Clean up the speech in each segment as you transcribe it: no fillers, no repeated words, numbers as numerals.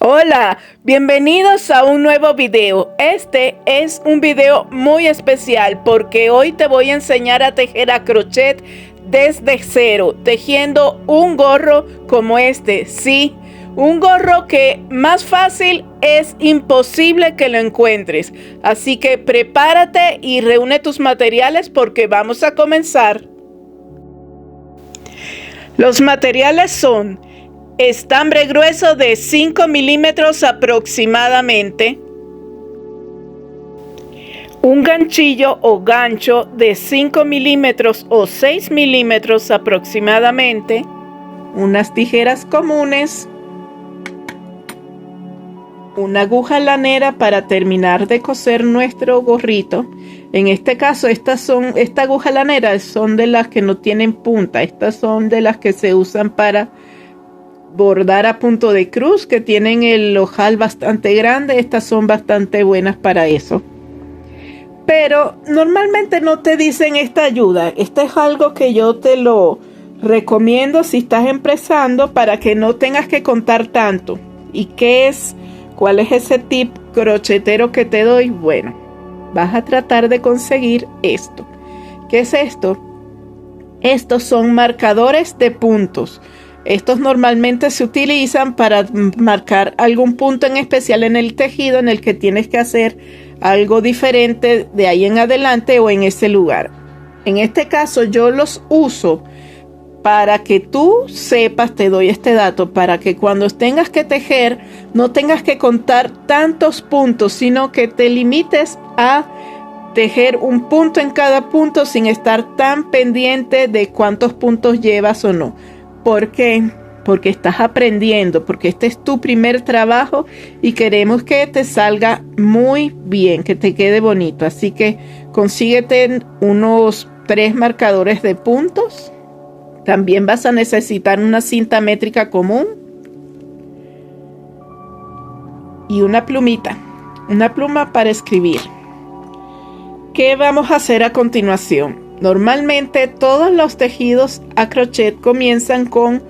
Hola, bienvenidos a un nuevo video. Este es un video muy especial porque hoy te voy a enseñar a tejer a crochet desde cero, tejiendo un gorro como este. Sí, un gorro que más fácil es imposible que lo encuentres. Así que prepárate y reúne tus materiales porque vamos a comenzar. Los materiales son estambre grueso de 5 milímetros aproximadamente, un ganchillo o gancho de 5 milímetros o 6 milímetros aproximadamente, unas tijeras comunes, una aguja lanera para terminar de coser nuestro gorrito. En este caso, esta aguja lanera son de las que no tienen punta, estas son de las que se usan para bordar a punto de cruz, que tienen el ojal bastante grande. Estas son bastante buenas para eso, pero normalmente no te dicen esta ayuda. Esto es algo que yo te lo recomiendo si estás empezando, para que no tengas que contar tanto. ¿Y cuál es ese tip crochetero que te doy? Bueno, vas a tratar de conseguir esto. ¿Qué es esto? Estos son marcadores de puntos. Estos normalmente se utilizan para marcar algún punto en especial en el tejido en el que tienes que hacer algo diferente de ahí en adelante o en ese lugar. En este caso yo los uso para que tú sepas, te doy este dato, para que cuando tengas que tejer no tengas que contar tantos puntos, sino que te limites a tejer un punto en cada punto sin estar tan pendiente de cuántos puntos llevas o no. ¿Por qué? Porque estás aprendiendo, porque este es tu primer trabajo y queremos que te salga muy bien, que te quede bonito. Así que consíguete unos 3 marcadores de puntos. También vas a necesitar una cinta métrica común y una plumita, una pluma para escribir. ¿Qué vamos a hacer a continuación? Normalmente todos los tejidos a crochet comienzan con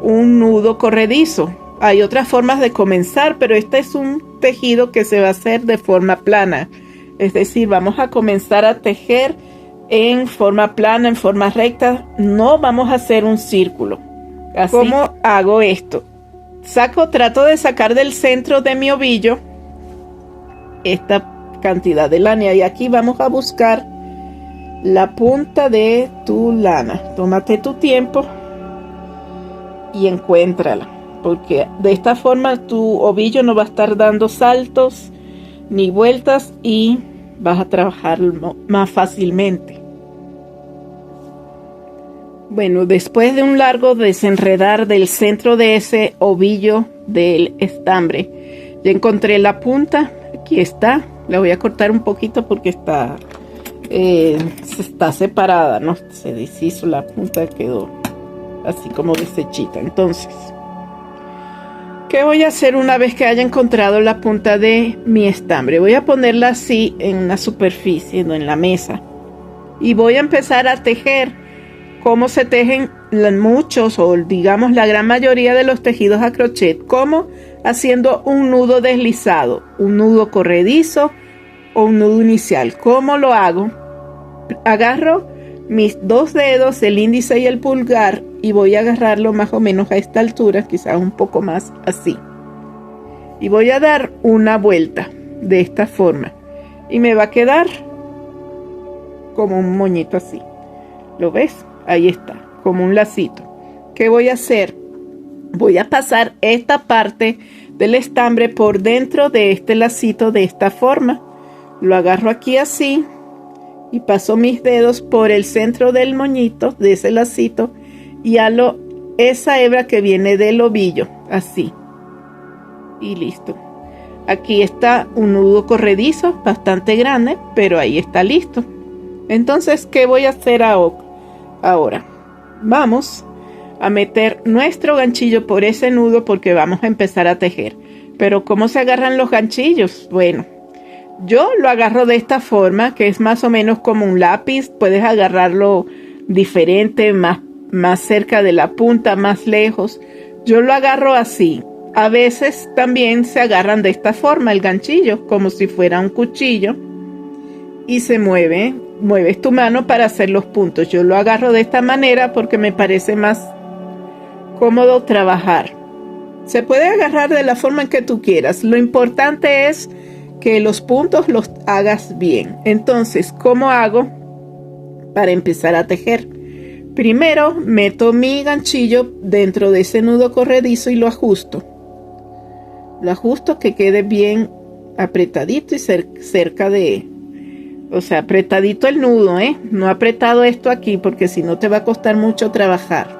un nudo corredizo. Hay otras formas de comenzar, pero este es un tejido que se va a hacer de forma plana. Es decir, vamos a comenzar a tejer en forma plana, en forma recta. No vamos a hacer un círculo. Así, ¿cómo hago esto? Trato de sacar del centro de mi ovillo esta cantidad de lana y aquí vamos a buscar la punta de tu lana. Tómate tu tiempo y encuéntrala, porque de esta forma tu ovillo no va a estar dando saltos ni vueltas y vas a trabajar más fácilmente. Bueno, después de un largo desenredar del centro de ese ovillo del estambre, ya encontré la punta. Aquí está. La voy a cortar un poquito porque está separada, ¿no? Se deshizo la punta, quedó así como deshechita. Entonces, ¿qué voy a hacer una vez que haya encontrado la punta de mi estambre? Voy a ponerla así en una superficie, no en la mesa, y voy a empezar a tejer cómo se tejen muchos, o digamos la gran mayoría de los tejidos a crochet, como haciendo un nudo deslizado, un nudo corredizo o un nudo inicial. ¿Cómo lo hago? Agarro mis 2 dedos, el índice y el pulgar, y voy a agarrarlo más o menos a esta altura, quizás un poco más, así. Y voy a dar una vuelta de esta forma y me va a quedar como un moñito así. ¿Lo ves? Ahí está, como un lacito. ¿Qué voy a hacer? Voy a pasar esta parte del estambre por dentro de este lacito de esta forma. Lo agarro aquí así y paso mis dedos por el centro del moñito, de ese lacito, y halo esa hebra que viene del ovillo, así. Y listo. Aquí está un nudo corredizo bastante grande, pero ahí está listo. Entonces, ¿qué voy a hacer ahora? Vamos a meter nuestro ganchillo por ese nudo porque vamos a empezar a tejer. Pero ¿cómo se agarran los ganchillos? Bueno, yo lo agarro de esta forma, que es más o menos como un lápiz. Puedes agarrarlo diferente, más cerca de la punta, más lejos. Yo lo agarro así. a veces también se agarran de esta forma el ganchillo, como si fuera un cuchillo, y se mueves tu mano para hacer los puntos. Yo lo agarro de esta manera porque me parece más cómodo trabajar. Se puede agarrar de la forma en que tú quieras. Lo importante es que los puntos los hagas bien. Entonces, ¿cómo hago para empezar a tejer? Primero meto mi ganchillo dentro de ese nudo corredizo y lo ajusto. Lo ajusto que quede bien apretadito y cerca de... O sea, apretadito el nudo, no apretado esto aquí porque si no te va a costar mucho trabajar.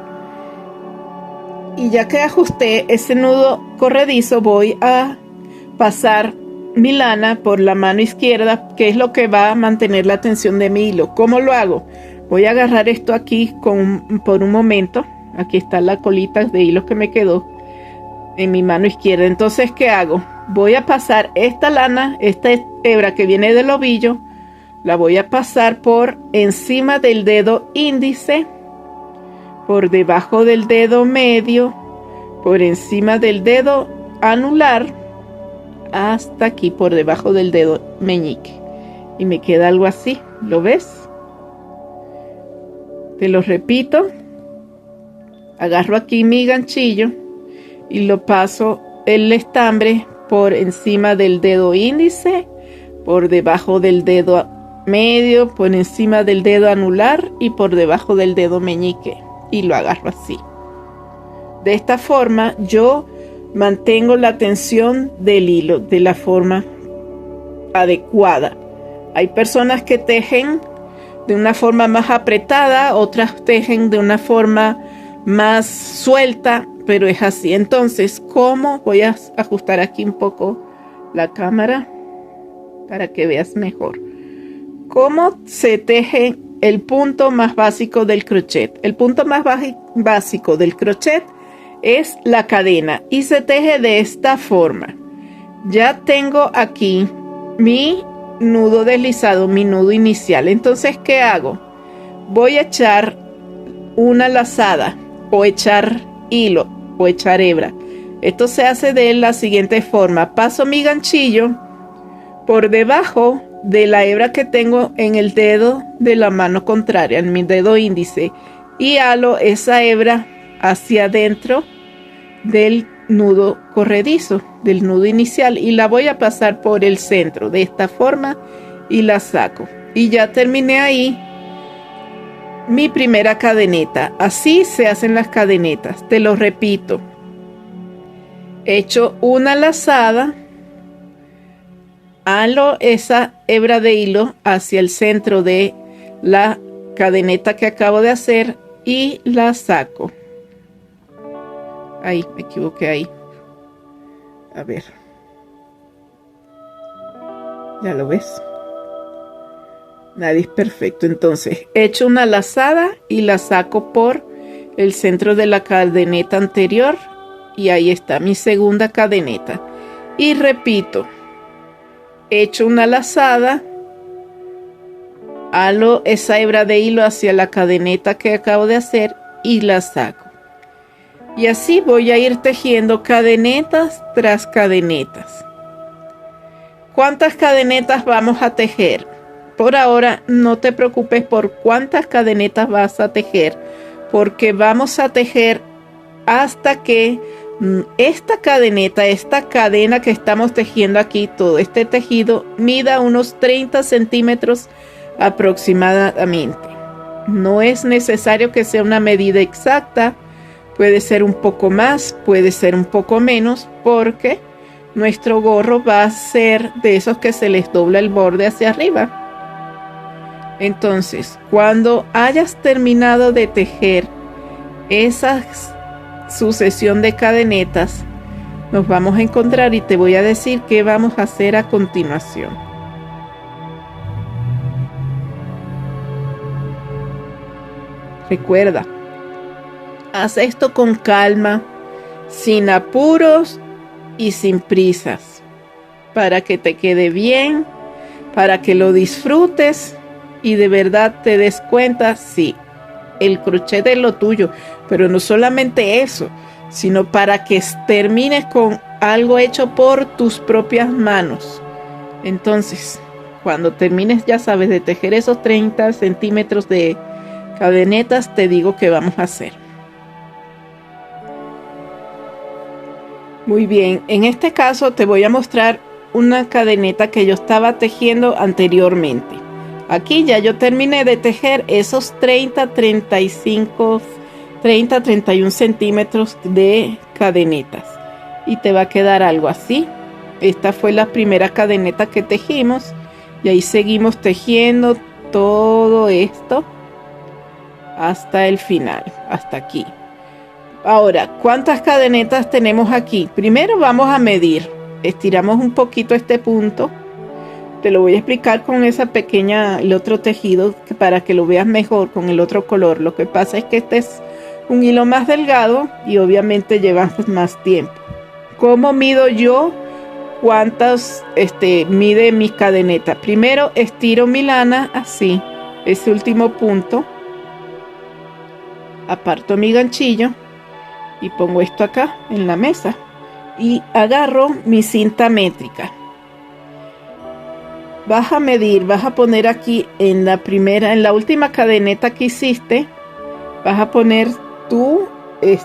Y ya que ajusté ese nudo corredizo, voy a pasar mi lana por la mano izquierda, que es lo que va a mantener la tensión de mi hilo. ¿Cómo lo hago? Voy a agarrar esto aquí por un momento. Aquí está la colita de hilo que me quedó en mi mano izquierda. Entonces, ¿qué hago? Voy a pasar esta lana, esta hebra que viene del ovillo, la voy a pasar por encima del dedo índice, por debajo del dedo medio, por encima del dedo anular, hasta aquí por debajo del dedo meñique. Y me queda algo así, ¿lo ves? Te lo repito. Agarro aquí mi ganchillo y lo paso el estambre por encima del dedo índice, por debajo del dedo medio, por encima del dedo anular y por debajo del dedo meñique. Y lo agarro así. De esta forma yo mantengo la tensión del hilo de la forma adecuada. Hay personas que tejen de una forma más apretada, otras tejen de una forma más suelta, pero es así. Entonces, ¿cómo? Voy a ajustar aquí un poco la cámara para que veas mejor. ¿Cómo se teje el punto más básico del crochet? El punto más básico del crochet es la cadena y se teje de esta forma. Ya tengo aquí mi nudo deslizado, mi nudo inicial. Entonces, ¿qué hago? Voy a echar una lazada o echar hilo o echar hebra. Esto se hace de la siguiente forma. Paso mi ganchillo por debajo de la hebra que tengo en el dedo de la mano contraria, en mi dedo índice, y halo esa hebra hacia adentro del nudo corredizo, del nudo inicial, y la voy a pasar por el centro de esta forma y la saco. Y ya terminé ahí mi primera cadeneta. Así se hacen las cadenetas. Te lo repito. Echo una lazada, halo esa hebra de hilo hacia el centro de la cadeneta que acabo de hacer y la saco. Ahí, me equivoqué ahí. A ver. ¿Ya lo ves? Nadie es perfecto. Entonces, echo una lazada y la saco por el centro de la cadeneta anterior. Y ahí está mi segunda cadeneta. Y repito. Echo una lazada. Halo esa hebra de hilo hacia la cadeneta que acabo de hacer y la saco. Y así voy a ir tejiendo cadenetas tras cadenetas. ¿Cuántas cadenetas vamos a tejer? Por ahora no te preocupes por cuántas cadenetas vas a tejer, porque vamos a tejer hasta que esta cadeneta, esta cadena que estamos tejiendo aquí, todo este tejido, mida unos 30 centímetros aproximadamente. No es necesario que sea una medida exacta. Puede ser un poco más, puede ser un poco menos, porque nuestro gorro va a ser de esos que se les dobla el borde hacia arriba. Entonces, cuando hayas terminado de tejer esa sucesión de cadenetas, nos vamos a encontrar y te voy a decir qué vamos a hacer a continuación. Recuerda, haz esto con calma, sin apuros y sin prisas, para que te quede bien, para que lo disfrutes y de verdad te des cuenta, sí, el crochet es lo tuyo, pero no solamente eso, sino para que termines con algo hecho por tus propias manos. Entonces, cuando termines, ya sabes, de tejer esos 30 centímetros de cadenetas, te digo qué vamos a hacer. Muy bien, en este caso te voy a mostrar una cadeneta que yo estaba tejiendo anteriormente. Aquí ya yo terminé de tejer esos 31 centímetros de cadenetas y te va a quedar algo así. Esta fue la primera cadeneta que tejimos y ahí seguimos tejiendo todo esto hasta el final, hasta aquí. Ahora, ¿cuántas cadenetas tenemos aquí? Primero vamos a medir. Estiramos un poquito este punto. Te lo voy a explicar con esa pequeña, el otro tejido, para que lo veas mejor con el otro color. Lo que pasa es que este es un hilo más delgado y obviamente lleva más tiempo. ¿Cómo mido yo? ¿Cuántas mide mi cadeneta? Primero estiro mi lana así, ese último punto. Aparto mi ganchillo y pongo esto acá en la mesa y agarro mi cinta métrica. Vas a medir, vas a poner aquí en la última cadeneta que hiciste, vas a poner tú el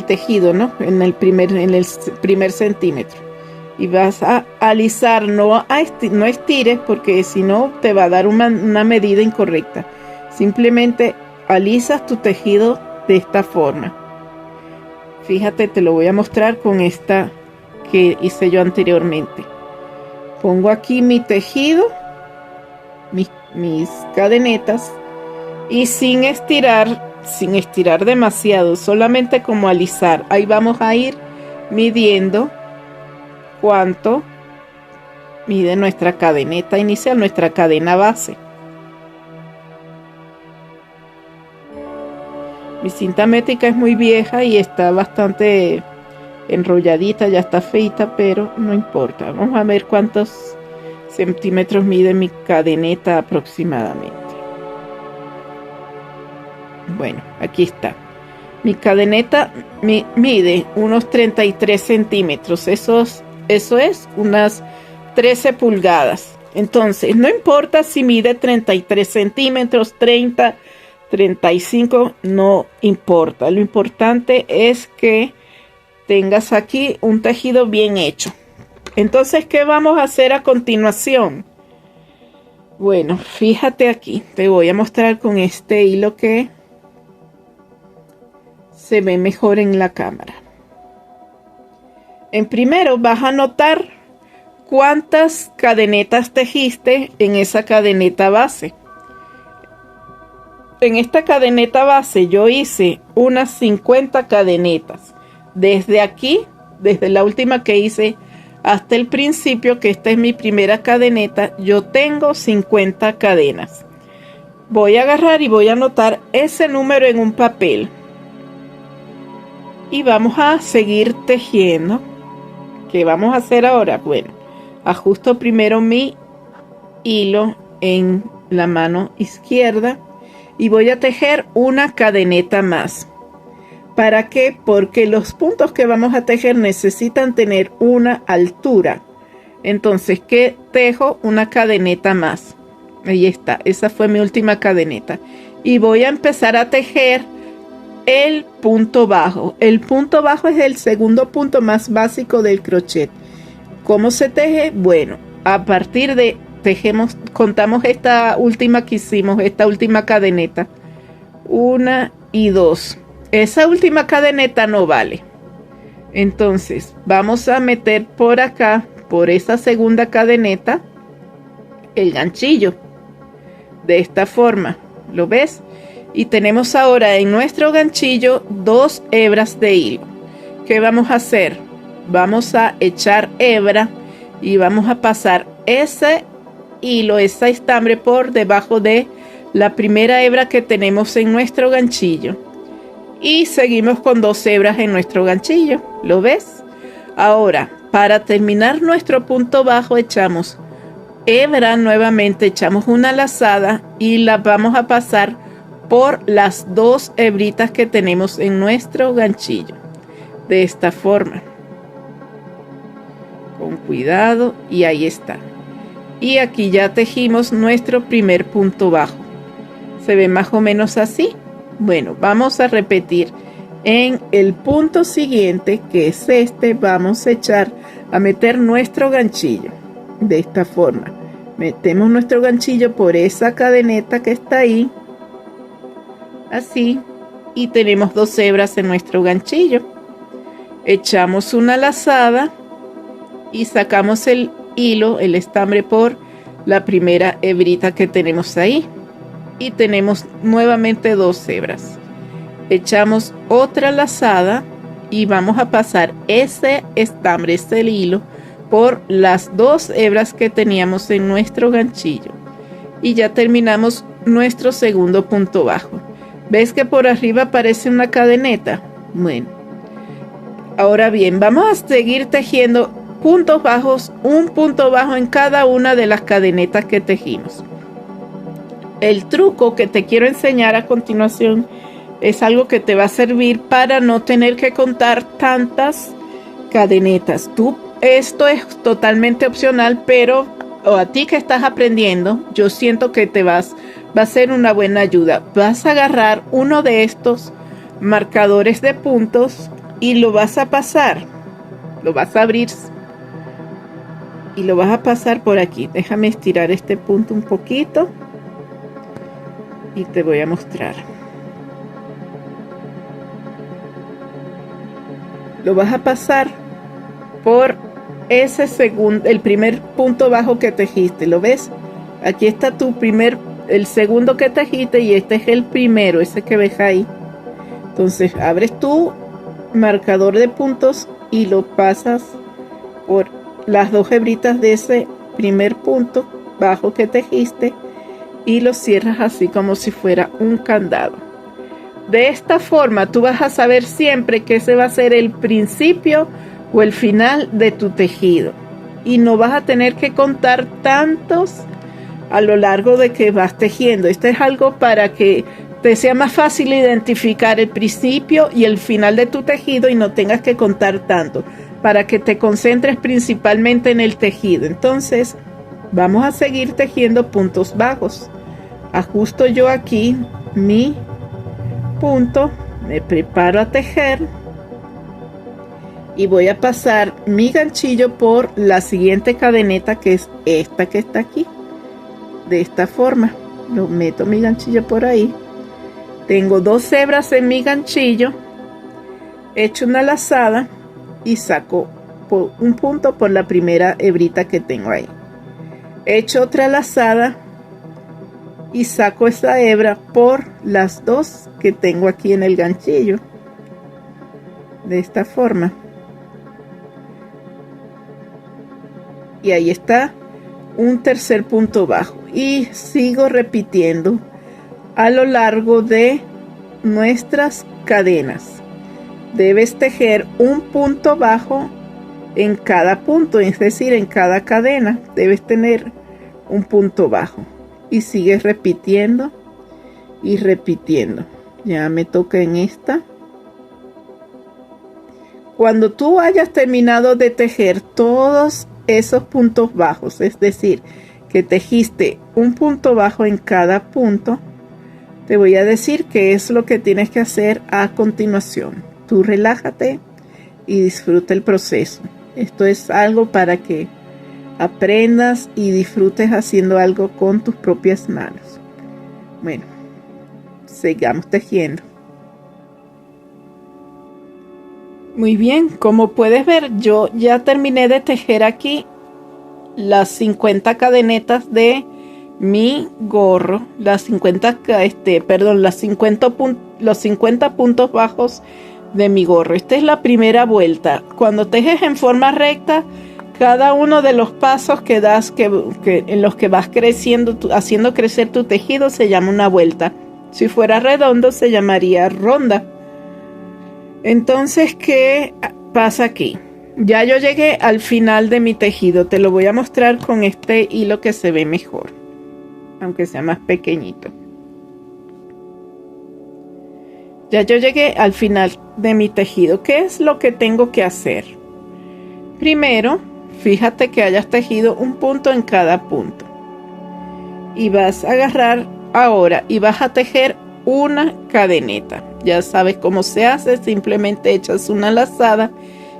tejido, ¿no? En el primer centímetro y vas a alisar, no estires porque si no te va a dar una medida incorrecta. Simplemente alisas tu tejido de esta forma. Fíjate, te lo voy a mostrar con esta que hice yo anteriormente. Pongo aquí mi tejido, mis cadenetas, y sin estirar demasiado, solamente como alisar. Ahí vamos a ir midiendo cuánto mide nuestra cadeneta inicial, nuestra cadena base. Mi cinta métrica es muy vieja y está bastante enrolladita, ya está feita, pero no importa. Vamos a ver cuántos centímetros mide mi cadeneta aproximadamente. Bueno, aquí está. Mi cadeneta mide unos 33 centímetros. Eso es unas 13 pulgadas. Entonces, no importa si mide 33 centímetros, 30, 35, no importa. Lo importante es que tengas aquí un tejido bien hecho. Entonces, ¿qué vamos a hacer a continuación? Bueno, fíjate aquí. Te voy a mostrar con este hilo que se ve mejor en la cámara. En primero vas a notar cuántas cadenetas tejiste en esa cadeneta base. En esta cadeneta base yo hice unas 50 cadenetas. Desde aquí, desde la última que hice hasta el principio, que esta es mi primera cadeneta, yo tengo 50 cadenas. Voy a agarrar y voy a anotar ese número en un papel. Y vamos a seguir tejiendo. ¿Qué vamos a hacer ahora? Bueno, ajusto primero mi hilo en la mano izquierda y voy a tejer una cadeneta más. ¿Para qué? Porque los puntos que vamos a tejer necesitan tener una altura. Entonces, ¿qué tejo? Una cadeneta más. Ahí está, esa fue mi última cadeneta. Y voy a empezar a tejer el punto bajo. El punto bajo es el segundo punto más básico del crochet. ¿Cómo se teje? Bueno, a partir de contamos esta última que hicimos, esta última cadeneta. 1 y 2. Esa última cadeneta no vale. Entonces, vamos a meter por acá, por esa segunda cadeneta, el ganchillo. De esta forma, ¿lo ves? Y tenemos ahora en nuestro ganchillo 2 hebras de hilo. ¿Qué vamos a hacer? Vamos a echar hebra y vamos a pasar ese hilo, ese estambre por debajo de la primera hebra que tenemos en nuestro ganchillo. Y seguimos con 2 hebras en nuestro ganchillo. ¿Lo ves? Ahora, para terminar nuestro punto bajo, echamos hebra nuevamente, echamos una lazada y la vamos a pasar por las 2 hebritas que tenemos en nuestro ganchillo. De esta forma. Con cuidado, y ahí está. Y aquí ya tejimos nuestro primer punto bajo. ¿Se ve más o menos así? Bueno, vamos a repetir. En el punto siguiente, que es este, vamos a meter nuestro ganchillo. De esta forma. Metemos nuestro ganchillo por esa cadeneta que está ahí. Así. Y tenemos 2 hebras en nuestro ganchillo. Echamos una lazada y sacamos el hilo, el estambre, por la primera hebrita que tenemos ahí. Y tenemos nuevamente 2 hebras. Echamos otra lazada y vamos a pasar ese estambre, ese hilo, por las 2 hebras que teníamos en nuestro ganchillo. Y ya terminamos nuestro segundo punto bajo. ¿Ves que por arriba aparece una cadeneta? Bueno, ahora bien, vamos a seguir tejiendo puntos bajos, un punto bajo en cada una de las cadenetas que tejimos. El truco que te quiero enseñar a continuación es algo que te va a servir para no tener que contar tantas cadenetas. Esto es totalmente opcional, pero a ti que estás aprendiendo, yo siento que va a ser una buena ayuda. Vas a agarrar uno de estos marcadores de puntos y lo vas a pasar, lo vas a abrir y lo vas a pasar por aquí. Déjame estirar este punto un poquito y te voy a mostrar. Lo vas a pasar por ese el primer punto bajo que tejiste. ¿Lo ves? Aquí está el segundo que tejiste, y este es el primero, ese que ves ahí. Entonces abres tu marcador de puntos y lo pasas por las 2 hebritas de ese primer punto bajo que tejiste y lo cierras así como si fuera un candado. De esta forma tú vas a saber siempre que ese va a ser el principio o el final de tu tejido, y no vas a tener que contar tantos a lo largo de que vas tejiendo. Esto es algo para que te sea más fácil identificar el principio y el final de tu tejido y no tengas que contar tanto, para que te concentres principalmente en el tejido. Entonces vamos a seguir tejiendo puntos bajos. Ajusto yo aquí mi punto, me preparo a tejer y voy a pasar mi ganchillo por la siguiente cadeneta, que es esta que está aquí. De esta forma lo meto mi ganchillo por ahí. Tengo 2 hebras en mi ganchillo, echo una lazada y saco un punto por la primera hebrita que tengo ahí. Echo otra lazada y saco esa hebra por las 2 que tengo aquí en el ganchillo. De esta forma. Y ahí está un tercer punto bajo. Y sigo repitiendo a lo largo de nuestras cadenas. Debes tejer un punto bajo en cada punto, es decir, en cada cadena debes tener un punto bajo. Y sigues repitiendo y repitiendo. Ya me toca en esta. Cuando tú hayas terminado de tejer todos esos puntos bajos, es decir, que tejiste un punto bajo en cada punto, te voy a decir qué es lo que tienes que hacer a continuación. Tú relájate y disfruta el proceso. Esto es algo para que aprendas y disfrutes haciendo algo con tus propias manos. Bueno, sigamos tejiendo. Muy bien, como puedes ver, yo ya terminé de tejer aquí las 50 cadenetas de mi gorro, los 50 puntos bajos de mi gorro. Esta es la primera vuelta. Cuando tejes en forma recta, cada uno de los pasos que das en los que vas creciendo, haciendo crecer tu tejido, se llama una vuelta. Si fuera redondo, se llamaría ronda. Entonces, ¿qué pasa aquí? Ya yo llegué al final de mi tejido. Te lo voy a mostrar con este hilo que se ve mejor, aunque sea más pequeñito. Ya yo llegué al final de mi tejido. ¿Qué es lo que tengo que hacer? Primero, fíjate que hayas tejido un punto en cada punto. Y vas a agarrar ahora y vas a tejer una cadeneta. Ya sabes cómo se hace, simplemente echas una lazada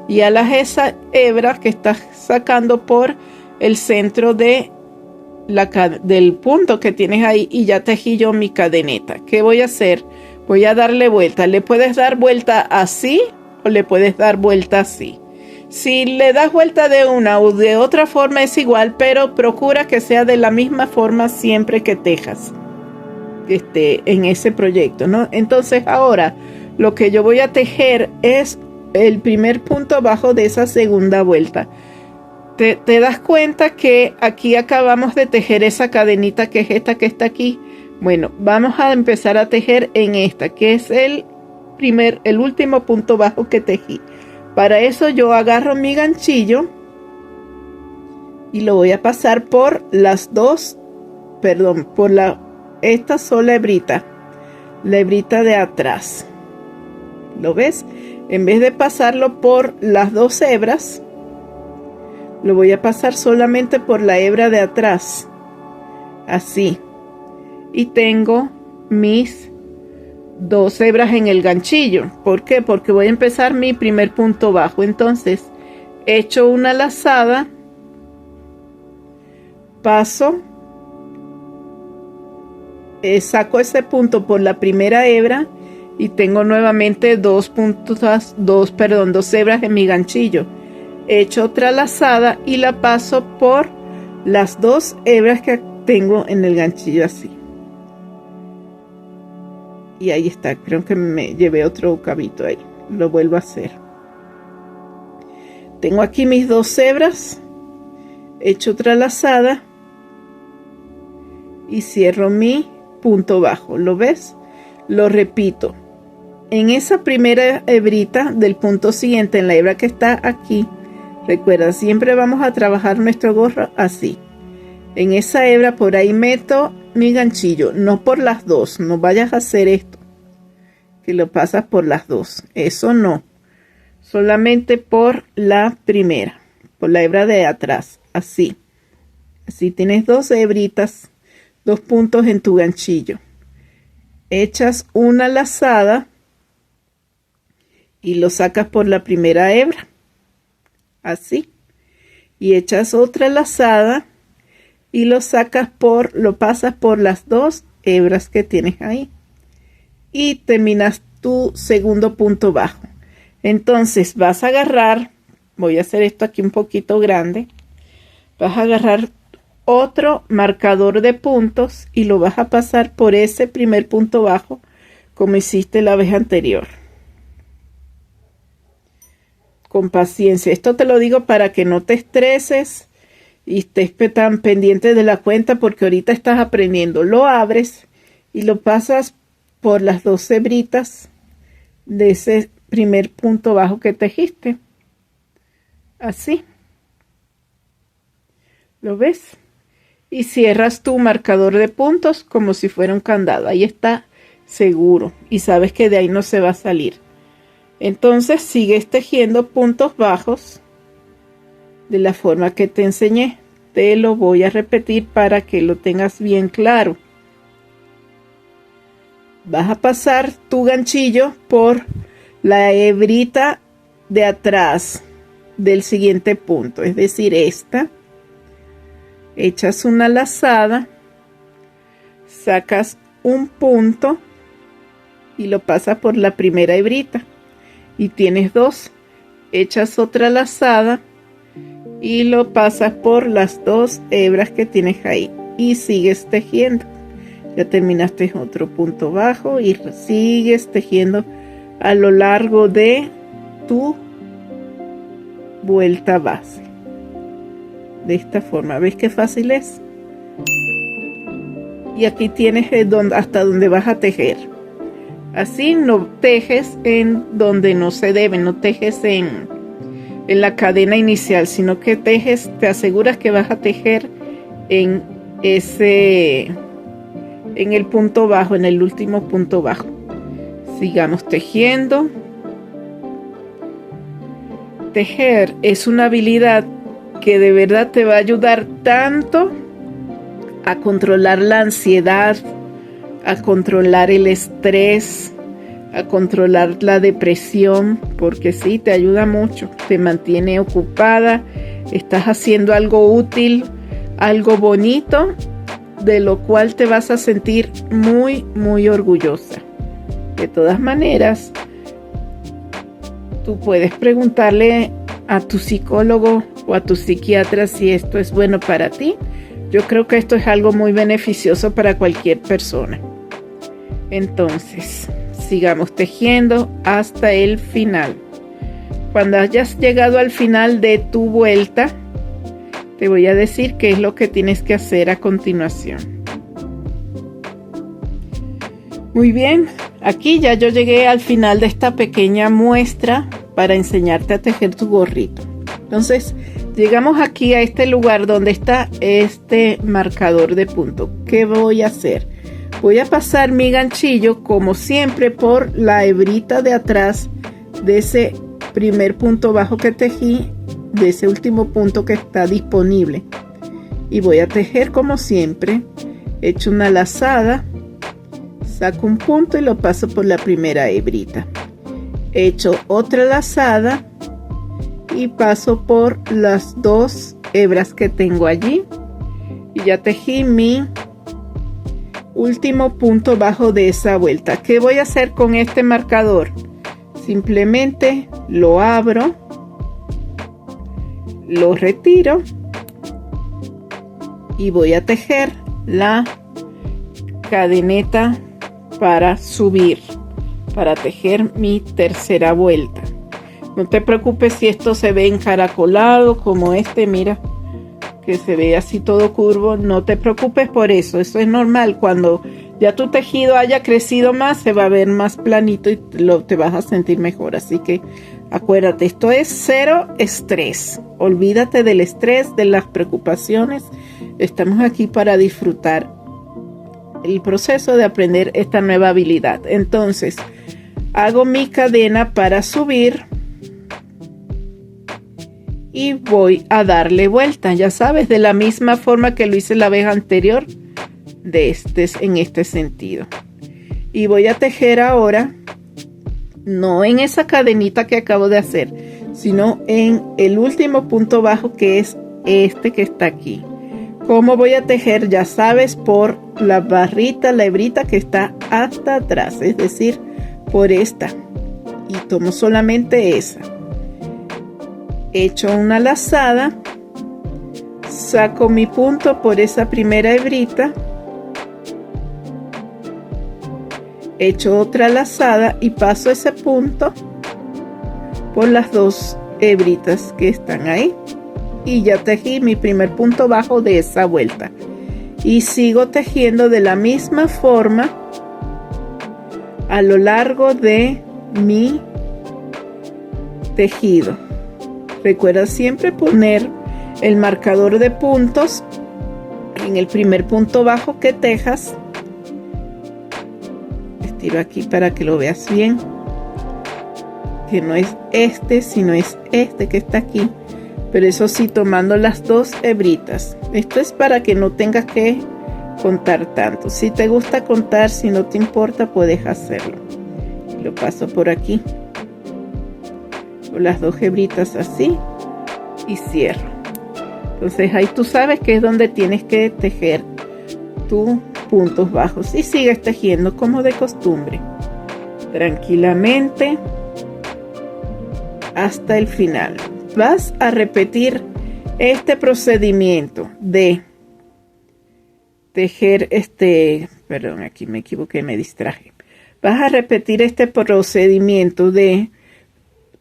y alas esa hebra que estás sacando por el centro de del punto que tienes ahí y ya tejí yo mi cadeneta. ¿Qué voy a hacer? Voy a darle vuelta. Le puedes dar vuelta así o le puedes dar vuelta así. Si le das vuelta de una o de otra forma es igual, pero procura que sea de la misma forma siempre que tejas en ese proyecto, ¿no? Entonces ahora lo que yo voy a tejer es el primer punto abajo de esa segunda vuelta. Te das cuenta que aquí acabamos de tejer esa cadenita que es esta que está aquí. Bueno, vamos a empezar a tejer en esta, que es el último punto bajo que tejí. Para eso yo agarro mi ganchillo y lo voy a pasar por las dos, perdón, por esta sola hebrita, la hebrita de atrás. ¿Lo ves? En vez de pasarlo por las dos hebras, lo voy a pasar solamente por la hebra de atrás. Así. Y tengo mis dos hebras en el ganchillo. ¿Por qué? Porque voy a empezar mi primer punto bajo. Entonces, echo una lazada, paso, saco ese punto por la primera hebra y tengo nuevamente dos hebras en mi ganchillo. Echo otra lazada y la paso por las dos hebras que tengo en el ganchillo así. Y ahí está, creo que me llevé otro cabito ahí. Lo vuelvo a hacer. Tengo aquí mis dos hebras. Echo otra lazada. Y cierro mi punto bajo. ¿Lo ves? Lo repito. En esa primera hebrita del punto siguiente, en la hebra que está aquí, recuerda, siempre vamos a trabajar nuestro gorro así. En esa hebra por ahí meto mi ganchillo, no por las dos, no vayas a hacer esto, que lo pasas por las dos, eso no, solamente por la primera, por la hebra de atrás, así. Así tienes dos hebritas, dos puntos en tu ganchillo. Echas una lazada y lo sacas por la primera hebra, así, y echas otra lazada y lo pasas por las dos hebras que tienes ahí y terminas tu segundo punto bajo. Entonces vas a agarrar, voy a hacer esto aquí un poquito grande, vas a agarrar otro marcador de puntos y lo vas a pasar por ese primer punto bajo como hiciste la vez anterior. Con paciencia, esto te lo digo para que no te estreses y estés tan pendiente de la cuenta porque ahorita estás aprendiendo. Lo abres y lo pasas por las dos hebritas de ese primer punto bajo que tejiste. Así. ¿Lo ves? Y cierras tu marcador de puntos como si fuera un candado. Ahí está seguro y sabes que de ahí no se va a salir. Entonces sigues tejiendo puntos bajos de la forma que te enseñé. Te lo voy a repetir para que lo tengas bien claro. Vas a pasar tu ganchillo por la hebrita de atrás del siguiente punto, es decir, esta. Echas una lazada, sacas un punto y lo pasas por la primera hebrita y tienes dos. Echas otra lazada y lo pasas por las dos hebras que tienes ahí y sigues tejiendo. Ya terminaste otro punto bajo y sigues tejiendo a lo largo de tu vuelta base. De esta forma, ¿ves qué fácil es? Y aquí tienes hasta donde vas a tejer. Así no tejes en donde no se debe, no tejes en la cadena inicial, sino que tejes, te aseguras que vas a tejer en el punto bajo, en el último punto bajo. Sigamos tejiendo. Tejer es una habilidad que de verdad te va a ayudar tanto a controlar la ansiedad, a controlar el estrés, a controlar la depresión, porque sí, te ayuda mucho, te mantiene ocupada, estás haciendo algo útil, algo bonito, de lo cual te vas a sentir muy, muy orgullosa. De todas maneras, tú puedes preguntarle a tu psicólogo o a tu psiquiatra si esto es bueno para ti. Yo creo que esto es algo muy beneficioso para cualquier persona. Entonces, sigamos tejiendo hasta el final. Cuando hayas llegado al final de tu vuelta, te voy a decir qué es lo que tienes que hacer a continuación. Muy bien, aquí ya yo llegué al final de esta pequeña muestra para enseñarte a tejer tu gorrito. Entonces, llegamos aquí a este lugar donde está este marcador de punto. ¿Qué voy a hacer? Voy a pasar mi ganchillo, como siempre, por la hebrita de atrás de ese primer punto bajo que tejí, de ese último punto que está disponible. Y voy a tejer como siempre. Echo una lazada, saco un punto y lo paso por la primera hebrita. Echo otra lazada y paso por las dos hebras que tengo allí. Y ya tejí mi último punto bajo de esa vuelta. ¿Qué voy a hacer con este marcador? Simplemente lo abro, lo retiro y voy a tejer la cadeneta para subir, para tejer mi tercera vuelta. No te preocupes si esto se ve encaracolado como este, mira, que se ve así todo curvo. No te preocupes por eso, eso es normal. Cuando ya tu tejido haya crecido más, se va a ver más planito y te vas a sentir mejor. Así que acuérdate, esto es cero estrés. Olvídate del estrés, de las preocupaciones. Estamos aquí para disfrutar el proceso de aprender esta nueva habilidad. Entonces, hago mi cadena para subir y voy a darle vuelta, ya sabes, de la misma forma que lo hice la vez anterior, en este sentido. Y voy a tejer ahora, no en esa cadenita que acabo de hacer, sino en el último punto bajo, que es este que está aquí. ¿Cómo voy a tejer? Ya sabes, por la barrita, la hebrita que está hasta atrás, es decir, por esta. Y tomo solamente esa. Echo una lazada, saco mi punto por esa primera hebrita, echo otra lazada y paso ese punto por las dos hebritas que están ahí. Y ya tejí mi primer punto bajo de esa vuelta. Y sigo tejiendo de la misma forma a lo largo de mi tejido. Recuerda siempre poner el marcador de puntos en el primer punto bajo que tejas. Estiro aquí para que lo veas bien. Que no es este, sino es este que está aquí. Pero eso sí, tomando las dos hebritas. Esto es para que no tengas que contar tanto. Si te gusta contar, si no te importa, puedes hacerlo. Lo paso por aquí. Con las dos hebritas así. Y cierro. Entonces ahí tú sabes que es donde tienes que tejer tus puntos bajos. Y sigues tejiendo como de costumbre. Tranquilamente. Hasta el final. Vas a repetir este procedimiento de tejer perdón, aquí me equivoqué, me distraje. Vas a repetir este procedimiento de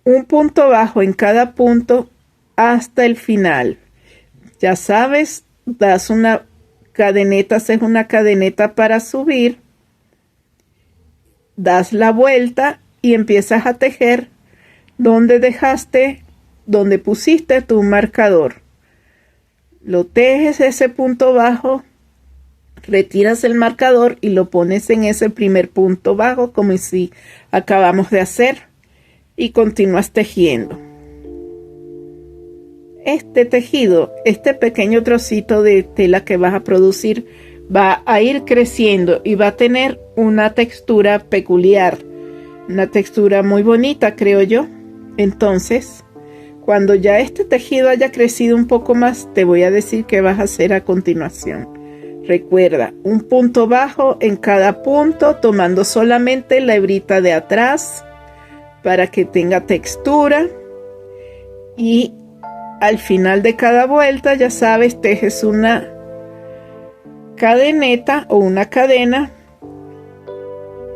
un punto bajo en cada punto hasta el final. Ya sabes, das una cadeneta, haces una cadeneta para subir, das la vuelta y empiezas a tejer donde pusiste tu marcador. Lo tejes ese punto bajo retiras el marcador y lo pones en ese primer punto bajo como si acabamos de hacer y continúas tejiendo. Este tejido, este pequeño trocito de tela que vas a producir va a ir creciendo y va a tener una textura peculiar, una textura muy bonita, creo yo. Entonces, cuando ya este tejido haya crecido un poco más, te voy a decir qué vas a hacer a continuación. Recuerda, un punto bajo en cada punto, tomando solamente la hebrita de atrás para que tenga textura. Y al final de cada vuelta, ya sabes, tejes una cadeneta o una cadena,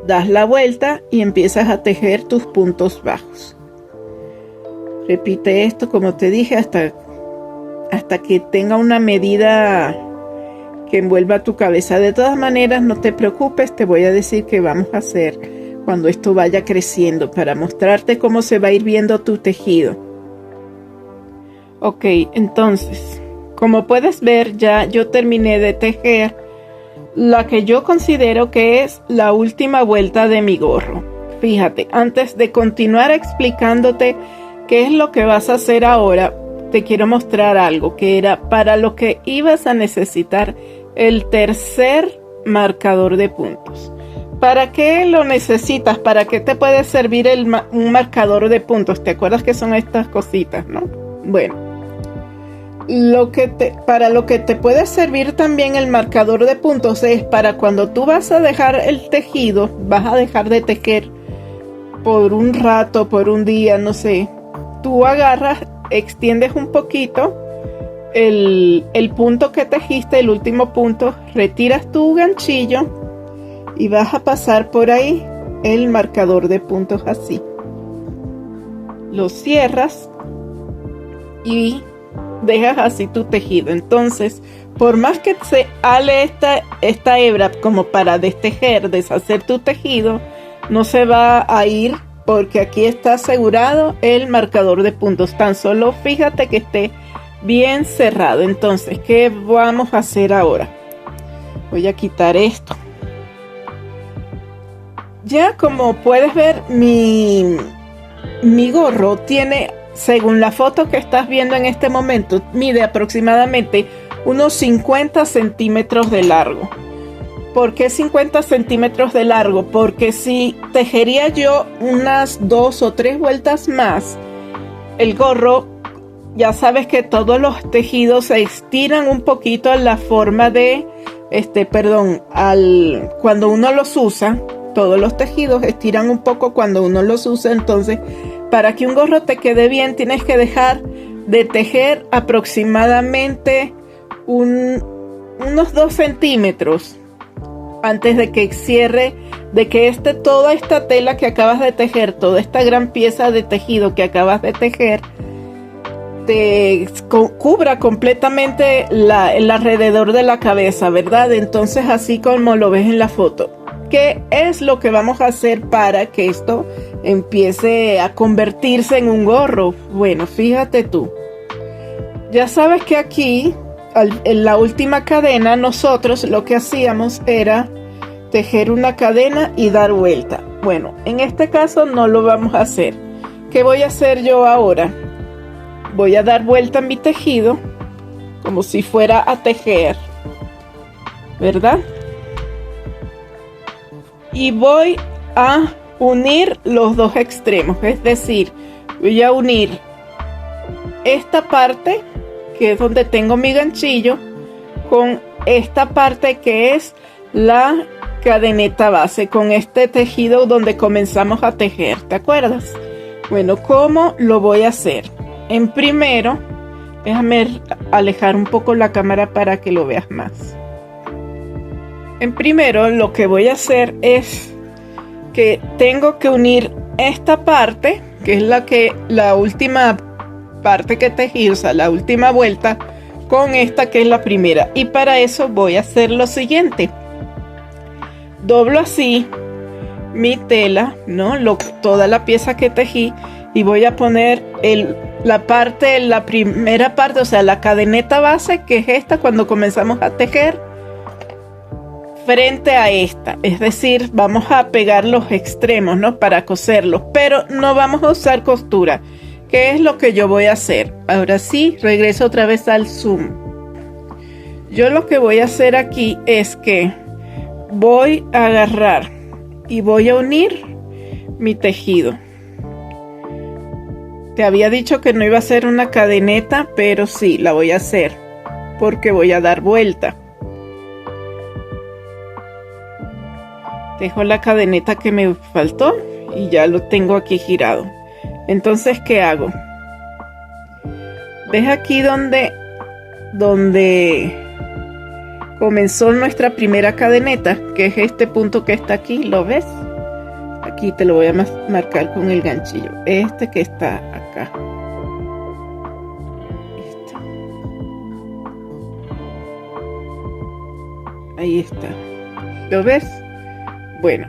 das la vuelta y empiezas a tejer tus puntos bajos. Repite esto, como te dije, hasta que tenga una medida que envuelva tu cabeza. De todas maneras, no te preocupes, te voy a decir qué vamos a hacer cuando esto vaya creciendo para mostrarte cómo se va a ir viendo tu tejido. Ok, entonces, como puedes ver, ya yo terminé de tejer la que yo considero que es la última vuelta de mi gorro. Fíjate, antes de continuar explicándote qué es lo que vas a hacer ahora, te quiero mostrar algo que era para lo que ibas a necesitar el tercer marcador de puntos. ¿Para qué lo necesitas? ¿Para qué te puede servir un marcador de puntos? ¿Te acuerdas que son estas cositas, no? Bueno, para lo que te puede servir también el marcador de puntos es para cuando tú vas a dejar el tejido, vas a dejar de tejer por un rato, por un día, no sé. Tú agarras, extiendes un poquito el punto que tejiste, el último punto, retiras tu ganchillo y vas a pasar por ahí el marcador de puntos así. Lo cierras y dejas así tu tejido. Entonces, por más que se ale esta hebra como para deshacer tu tejido, no se va a ir porque aquí está asegurado el marcador de puntos. Tan solo fíjate que esté bien cerrado. Entonces, ¿qué vamos a hacer ahora? Voy a quitar esto. Ya como puedes ver, mi gorro tiene, según la foto que estás viendo en este momento, mide aproximadamente unos 50 centímetros de largo. ¿Por qué 50 centímetros de largo? Porque si tejería yo unas 2 o 3 vueltas más, el gorro, ya sabes que todos los tejidos se estiran un poquito en la forma de, cuando uno los usa, todos los tejidos estiran un poco cuando uno los usa. Entonces, para que un gorro te quede bien, tienes que dejar de tejer aproximadamente unos 2 centímetros antes de que cierre, de que toda esta tela que acabas de tejer, toda esta gran pieza de tejido que acabas de tejer, te cubra completamente el alrededor de la cabeza, ¿verdad? Entonces, así como lo ves en la foto. ¿Qué es lo que vamos a hacer para que esto empiece a convertirse en un gorro? Bueno, fíjate tú. Ya sabes que aquí, en la última cadena, nosotros lo que hacíamos era tejer una cadena y dar vuelta. Bueno, en este caso no lo vamos a hacer. ¿Qué voy a hacer yo ahora? Voy a dar vuelta a mi tejido como si fuera a tejer, ¿verdad? Y voy a unir los dos extremos, es decir, voy a unir esta parte, que es donde tengo mi ganchillo, con esta parte que es la cadeneta base, con este tejido donde comenzamos a tejer, ¿te acuerdas? Bueno, ¿cómo lo voy a hacer? En primero, déjame alejar un poco la cámara para que lo veas más. En primero, lo que voy a hacer es que tengo que unir esta parte, que es la última parte que tejí, o sea, la última vuelta, con esta que es la primera. Y para eso voy a hacer lo siguiente. Doblo así mi tela, ¿no? Toda la pieza que tejí, y voy a poner la primera parte, o sea, la cadeneta base, que es esta cuando comenzamos a tejer. frente a esta, es decir, vamos a pegar los extremos, ¿no? Para coserlos, pero no vamos a usar costura. ¿Qué es lo que yo voy a hacer? Ahora sí, regreso otra vez al zoom. Yo lo que voy a hacer aquí es que voy a agarrar y voy a unir mi tejido. Te había dicho que no iba a hacer una cadeneta, pero sí, la voy a hacer porque voy a dar vuelta. Dejo la cadeneta que me faltó y ya lo tengo aquí girado. Entonces, ¿qué hago? ¿Ves aquí donde comenzó nuestra primera cadeneta? Que es este punto que está aquí, ¿lo ves? Aquí te lo voy a marcar con el ganchillo. Este que está acá. Este. Ahí está. ¿Lo ves? Bueno,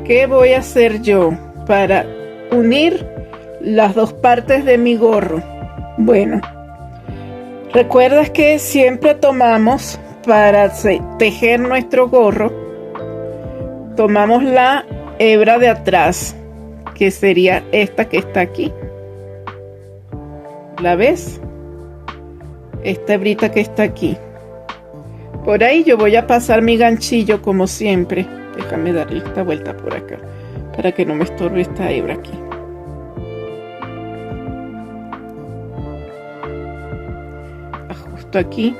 ¿qué voy a hacer yo para unir las dos partes de mi gorro? Bueno, recuerdas que siempre tomamos para tejer nuestro gorro, tomamos la hebra de atrás, que sería esta que está aquí. ¿La ves? Esta hebrita que está aquí. Por ahí yo voy a pasar mi ganchillo como siempre. Déjame darle esta vuelta por acá para que no me estorbe esta hebra aquí. Ajusto aquí.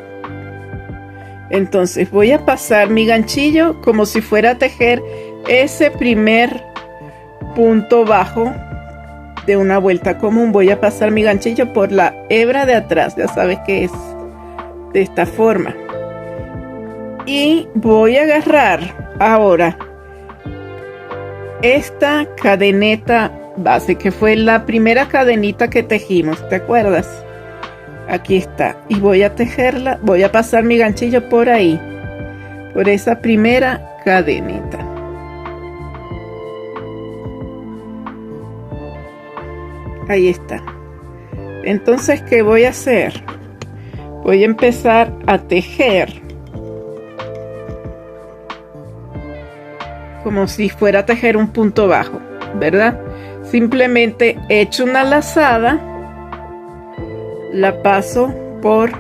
Entonces voy a pasar mi ganchillo como si fuera a tejer ese primer punto bajo de una vuelta común. Voy a pasar mi ganchillo por la hebra de atrás, ya sabes que es de esta forma, y voy a agarrar ahora esta cadeneta base que fue la primera cadenita que tejimos, ¿te acuerdas? Aquí está, y voy a tejerla, voy a pasar mi ganchillo por ahí, por esa primera cadenita. Ahí está. Entonces, ¿qué voy a hacer? Voy a empezar a tejer como si fuera a tejer un punto bajo, ¿verdad? Simplemente echo una lazada, la paso por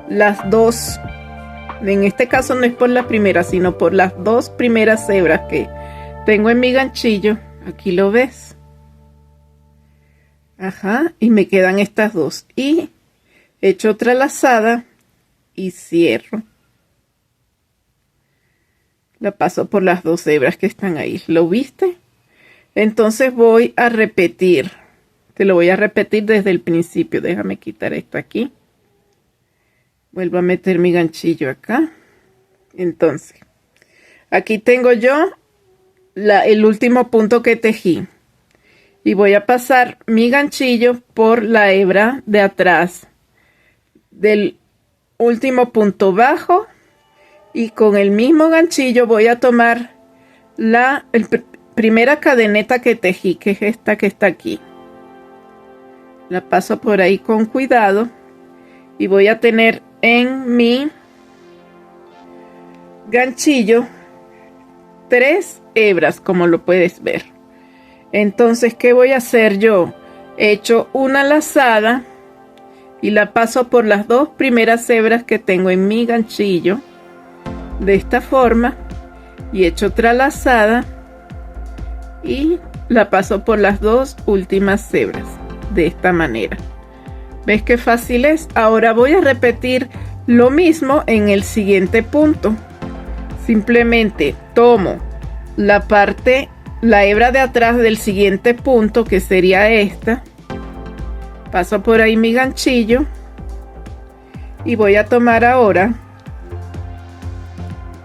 las dos, en este caso no es por la primera, sino por las dos primeras hebras que tengo en mi ganchillo. Aquí lo ves. Ajá, y me quedan estas dos, y echo otra lazada y cierro. La paso por las dos hebras que están ahí. ¿Lo viste? Entonces voy a repetir. Te lo voy a repetir desde el principio. Déjame quitar esto aquí. Vuelvo a meter mi ganchillo acá. Entonces, aquí tengo yo el último punto que tejí. Y voy a pasar mi ganchillo por la hebra de atrás del último punto bajo. Y con el mismo ganchillo voy a tomar la primera cadeneta que tejí, que es esta que está aquí. La paso por ahí con cuidado y voy a tener en mi ganchillo 3 hebras, como lo puedes ver. Entonces, ¿qué voy a hacer yo? Echo una lazada y la paso por las dos primeras hebras que tengo en mi ganchillo, de esta forma, y echo otra lazada y la paso por las dos últimas hebras, de esta manera. ¿Ves qué fácil es? Ahora voy a repetir lo mismo en el siguiente punto. Simplemente tomo la hebra de atrás del siguiente punto, que sería esta, paso por ahí mi ganchillo y voy a tomar ahora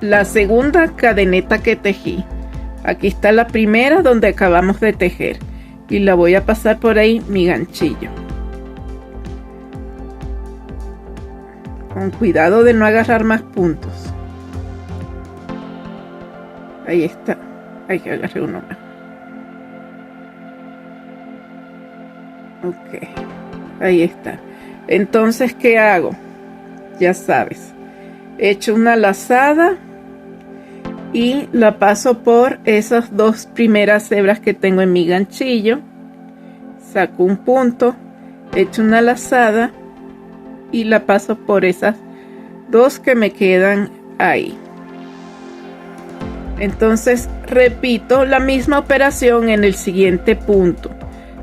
la segunda cadeneta que tejí. Aquí está la primera donde acabamos de tejer y la voy a pasar por ahí mi ganchillo, con cuidado de no agarrar más puntos. Ahí está. Hay que agarrar uno más. Ok, ahí está. Entonces, ¿qué hago? Ya sabes, echo una lazada y la paso por esas dos primeras hebras que tengo en mi ganchillo, saco un punto, echo una lazada y la paso por esas dos que me quedan ahí. Entonces repito la misma operación en el siguiente punto.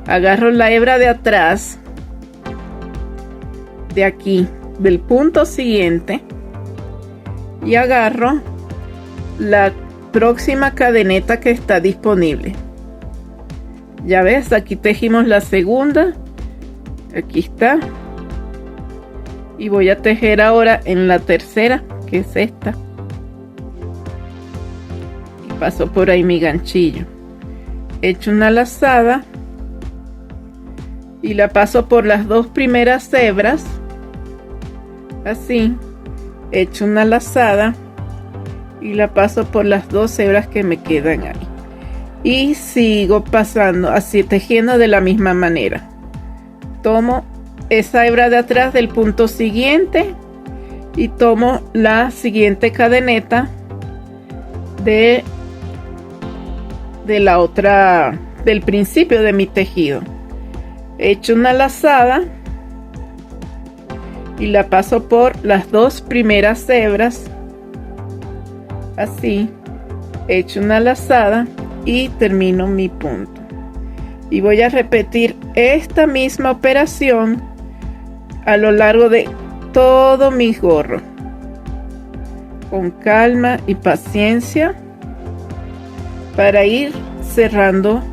Agarro la hebra de atrás, de aquí, del punto siguiente, y agarro la próxima cadeneta que está disponible. Ya ves, aquí tejimos la segunda, aquí está, y voy a tejer ahora en la tercera, que es esta, y paso por ahí mi ganchillo, echo una lazada y la paso por las dos primeras hebras, así, echo una lazada y la paso por las dos hebras que me quedan ahí, y sigo pasando así, tejiendo de la misma manera. Tomo esa hebra de atrás del punto siguiente y tomo la siguiente cadeneta de la otra, del principio de mi tejido, echo una lazada y la paso por las dos primeras hebras, así, echo una lazada y termino mi punto. Y voy a repetir esta misma operación a lo largo de todo mi gorro, con calma y paciencia, para ir cerrando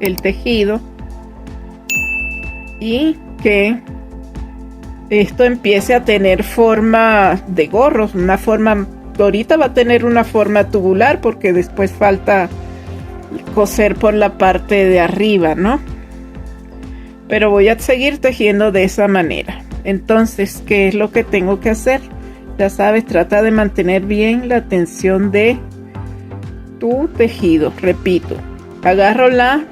el tejido y que esto empiece a tener forma de gorros, una forma, ahorita va a tener una forma tubular porque después falta coser por la parte de arriba, ¿no? Pero voy a seguir tejiendo de esa manera. Entonces, ¿qué es lo que tengo que hacer? Ya sabes, trata de mantener bien la tensión de tu tejido. Repito, agarro la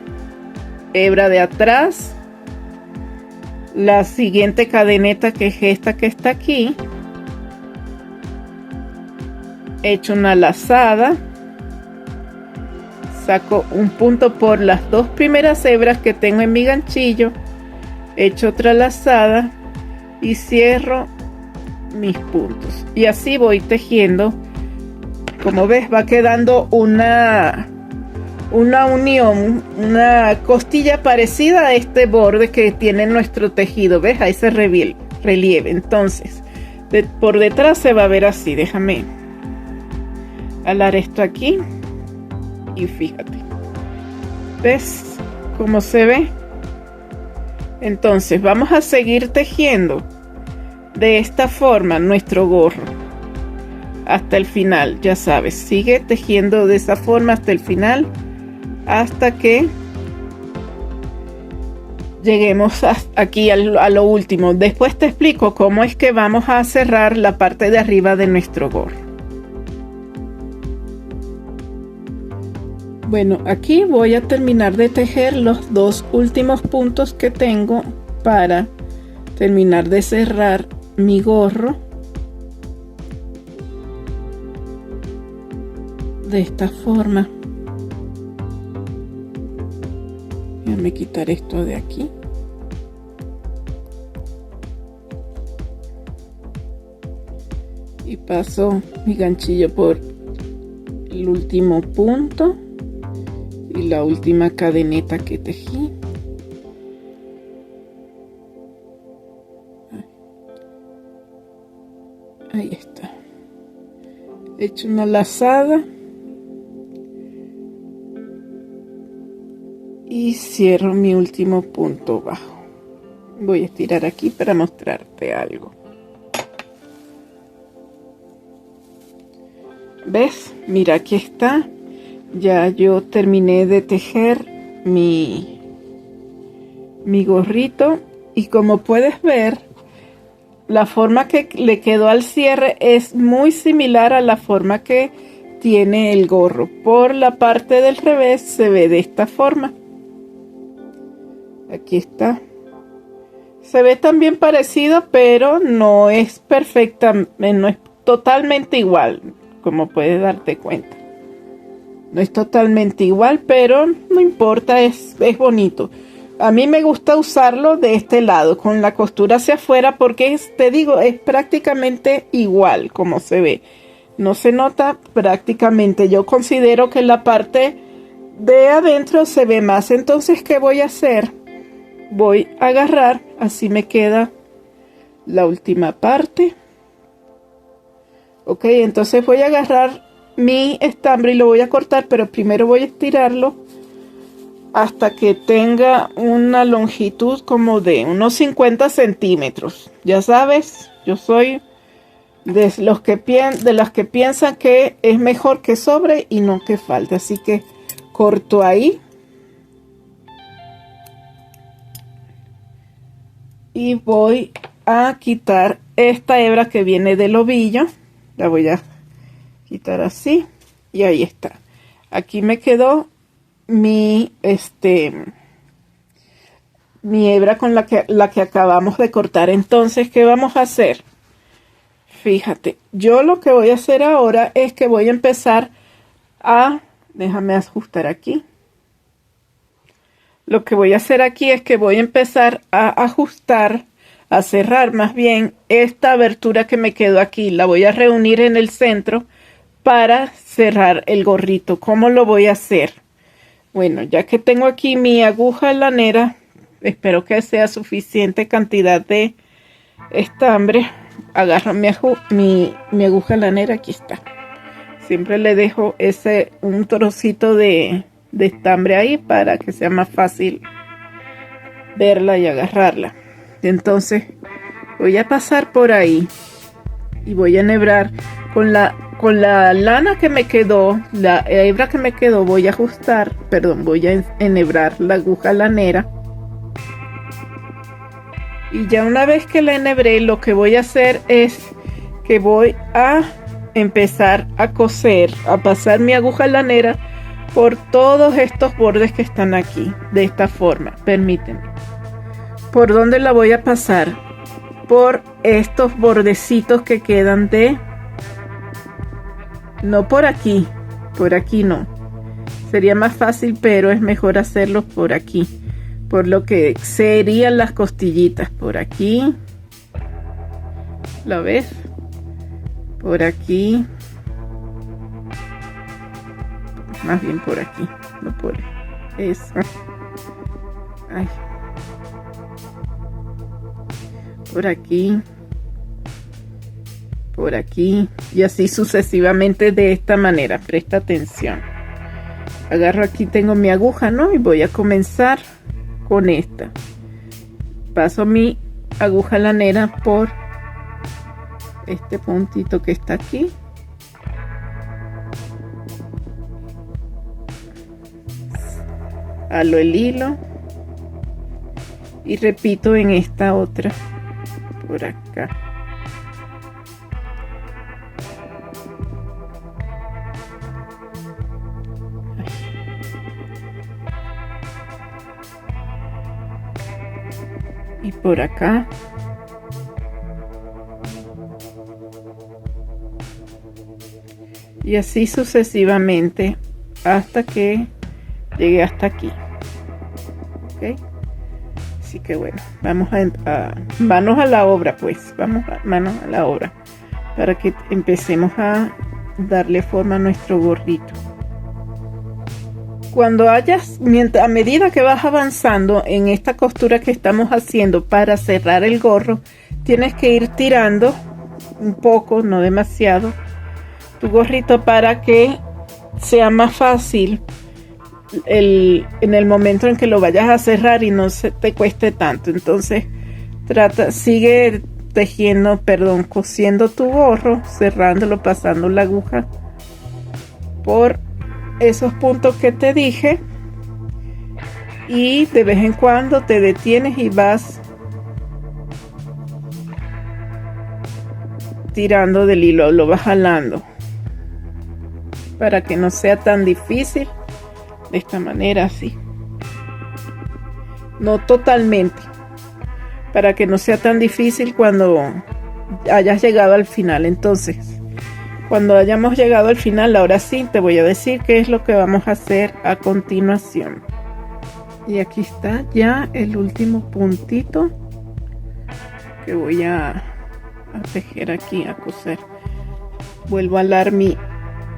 hebra de atrás, la siguiente cadeneta, que es esta que está aquí, echo una lazada, saco un punto por las dos primeras hebras que tengo en mi ganchillo, echo otra lazada y cierro mis puntos, y así voy tejiendo. Como ves, va quedando una unión, una costilla parecida a este borde que tiene nuestro tejido. ¿Ves? Ahí se relieve. Entonces, por detrás se va a ver así. Déjame alar esto aquí y fíjate. ¿Ves cómo se ve? Entonces, vamos a seguir tejiendo de esta forma nuestro gorro hasta el final. Ya sabes, sigue tejiendo de esa forma hasta el final, hasta que lleguemos aquí a lo último. Después te explico cómo es que vamos a cerrar la parte de arriba de nuestro gorro. Bueno, aquí voy a terminar de tejer los dos últimos puntos que tengo para terminar de cerrar mi gorro de esta forma. Déjame quitar esto de aquí. Y paso mi ganchillo por el último punto y la última cadeneta que tejí. Ahí está. Echo una lazada y cierro mi último punto bajo. Voy a estirar aquí para mostrarte algo. ¿Ves? Mira, aquí está. Ya yo terminé de tejer mi gorrito, y como puedes ver, la forma que le quedó al cierre es muy similar a la forma que tiene el gorro. Por la parte del revés se ve de esta forma. Aquí está. Se ve también parecido, pero no es perfecta, no es totalmente igual, como puedes darte cuenta. No es totalmente igual, pero no importa, es bonito. A mí me gusta usarlo de este lado, con la costura hacia afuera, porque te digo, es prácticamente igual como se ve. No se nota prácticamente. Yo considero que la parte de adentro se ve más. Entonces, ¿qué voy a hacer? Voy a agarrar, así me queda la última parte. Ok, entonces voy a agarrar mi estambre y lo voy a cortar, pero primero voy a estirarlo hasta que tenga una longitud como de unos 50 centímetros. Ya sabes, yo soy de las que piensan que es mejor que sobre y no que falte. Así que corto ahí. Y voy a quitar esta hebra que viene del ovillo. La voy a quitar así. Y ahí está. Aquí me quedó mi hebra con la que acabamos de cortar. Entonces, ¿qué vamos a hacer? Fíjate, yo lo que voy a hacer ahora es que voy a empezar déjame ajustar aquí. Lo que voy a hacer aquí es que voy a empezar a ajustar, a cerrar más bien esta abertura que me quedó aquí. La voy a reunir en el centro para cerrar el gorrito. ¿Cómo lo voy a hacer? Bueno, ya que tengo aquí mi aguja lanera, espero que sea suficiente cantidad de estambre. Agarro mi aguja lanera, aquí está. Siempre le dejo un trocito de estambre ahí para que sea más fácil verla y agarrarla. Entonces voy a pasar por ahí y voy a enhebrar con la lana que me quedó, la hebra que me quedó. Voy a voy a enhebrar la aguja lanera. Y ya una vez que la enhebré, lo que voy a hacer es que voy a empezar a coser, a pasar mi aguja lanera por todos estos bordes que están aquí, de esta forma. Permíteme. ¿Por dónde la voy a pasar? Por estos bordecitos que quedan no por aquí no. Sería más fácil, pero es mejor hacerlo por aquí. Por lo que serían las costillitas. Por aquí. ¿Lo ves? Por aquí. Más bien por aquí. No por eso. Ay. Por aquí. Por aquí. Y así sucesivamente de esta manera. Presta atención. Agarro aquí, tengo mi aguja, ¿no? Y voy a comenzar con esta. Paso mi aguja lanera por este puntito que está aquí. Halo el hilo y repito en esta otra por acá. Y por acá. Y así sucesivamente hasta que llegue hasta aquí. ¿Ok? Así que bueno, manos a la obra, pues. Manos a la obra para que empecemos a darle forma a nuestro gorrito. Cuando a medida que vas avanzando en esta costura que estamos haciendo para cerrar el gorro, tienes que ir tirando un poco, no demasiado, tu gorrito para que sea más fácil en el momento en que lo vayas a cerrar y no se te cueste tanto. Entonces sigue cosiendo tu gorro, cerrándolo, pasando la aguja por esos puntos que te dije, y de vez en cuando te detienes y vas tirando del hilo, lo vas jalando para que no sea tan difícil. De esta manera, así, no totalmente, para que no sea tan difícil cuando hayas llegado al final. Entonces Cuando hayamos llegado al final, ahora sí te voy a decir qué es lo que vamos a hacer a continuación. Y aquí está ya el último puntito que voy a tejer aquí, a coser. Vuelvo a alar mi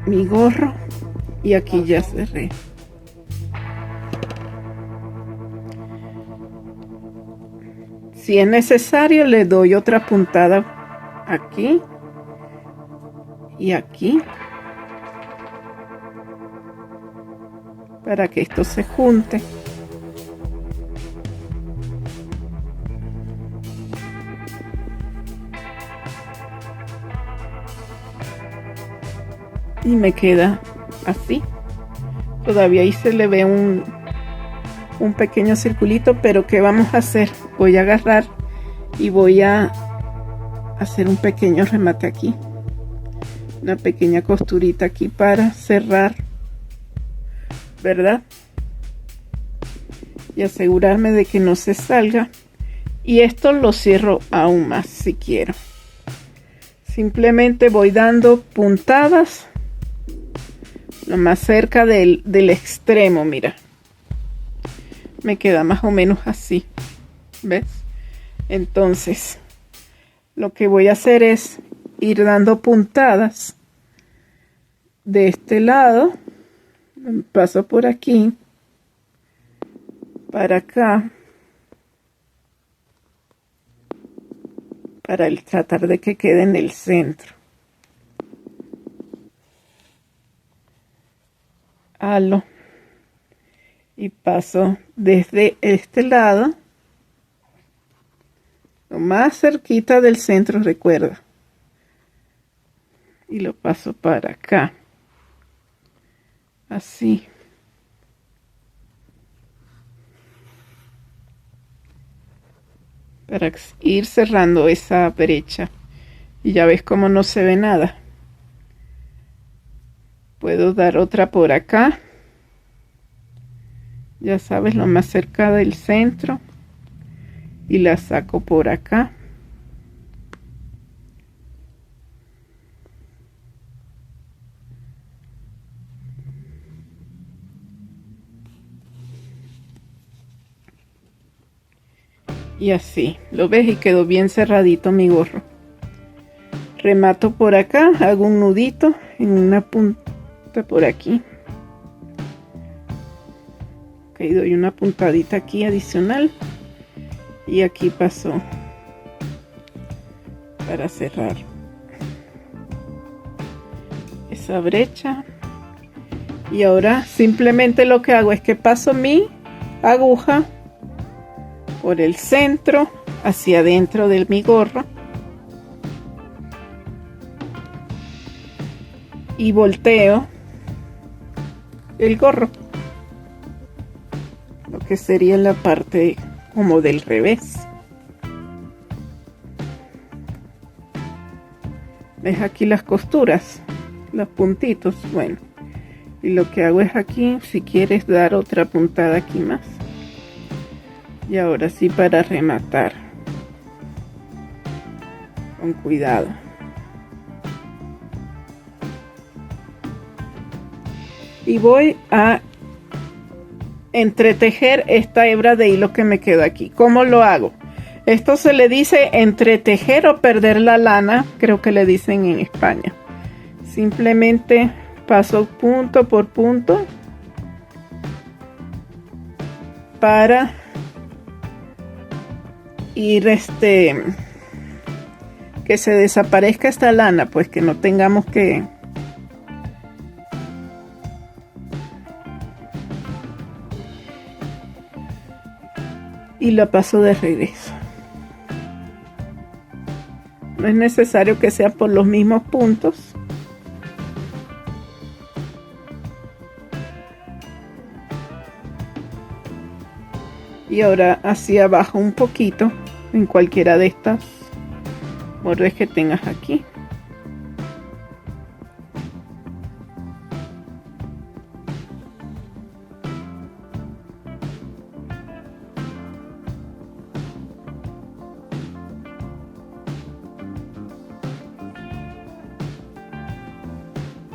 gorro y aquí ya cerré. Si es necesario, le doy otra puntada aquí y aquí para que esto se junte. Y me queda así. Todavía ahí se le ve un pequeño circulito, pero ¿qué vamos a hacer? Voy a agarrar y voy a hacer un pequeño remate aquí, una pequeña costurita aquí para cerrar, ¿verdad? Y asegurarme de que no se salga. Y esto lo cierro aún más si quiero. Simplemente voy dando puntadas lo más cerca del extremo. Mira, me queda más o menos así, ¿ves? Entonces lo que voy a hacer es ir dando puntadas de este lado. Paso por aquí para acá para tratar de que quede en el centro. Halo y paso desde este lado, lo más cerquita del centro, recuerda, y lo paso para acá, así. Para ir cerrando esa brecha. Y ya ves cómo no se ve nada. Puedo dar otra por acá. Ya sabes, lo más cerca del centro. Y la saco por acá. Y así, ¿lo ves? Y quedó bien cerradito mi gorro. Remato por acá, hago un nudito en una punta por aquí. Ok, doy una puntadita aquí adicional. Y aquí paso para cerrar esa brecha. Y ahora simplemente lo que hago es que paso mi aguja por el centro hacia adentro de mi gorro y volteo el gorro, lo que sería la parte como del revés. ¿Ves aquí las costuras? Los puntitos. Bueno, y lo que hago es aquí, si quieres dar otra puntada aquí más. Y ahora sí, para rematar con cuidado. Y voy a entretejer esta hebra de hilo que me quedó aquí. ¿Cómo lo hago? Esto se le dice entretejer o perder la lana, creo que le dicen en España. Simplemente paso punto por punto para ir que se desaparezca esta lana, pues que no tengamos que y la paso de regreso. No es necesario que sea por los mismos puntos. Y ahora hacia abajo un poquito en cualquiera de estas bordes que tengas aquí.